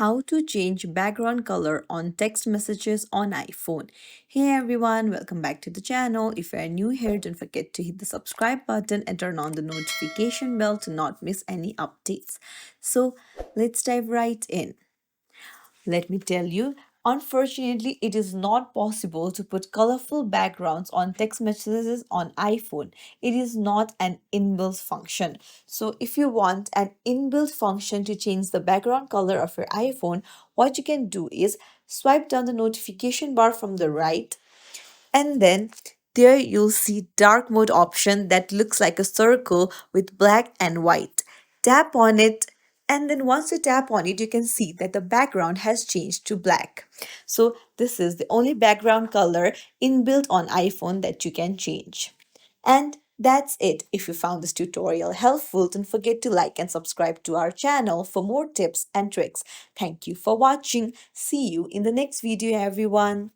how to change background color on text messages on iPhone. Hey everyone, welcome back to the channel. If you are new here, don't forget to hit the subscribe button and turn on the notification bell to not miss any updates. So let's dive right in. Let me tell you, unfortunately, it is not possible to put colorful backgrounds on text messages on iPhone. It is not an inbuilt function. So, if you want an inbuilt function to change the background color of your iPhone, what you can do is swipe down the notification bar from the right, and then there you'll see dark mode option that looks like a circle with black and white. Tap on it, and then once you tap on it, you can see that the background has changed to black. So this is the only background color inbuilt on iPhone that you can change. And that's it. If you found this tutorial helpful, don't forget to like and subscribe to our channel for more tips and tricks. Thank you for watching. See you in the next video, everyone.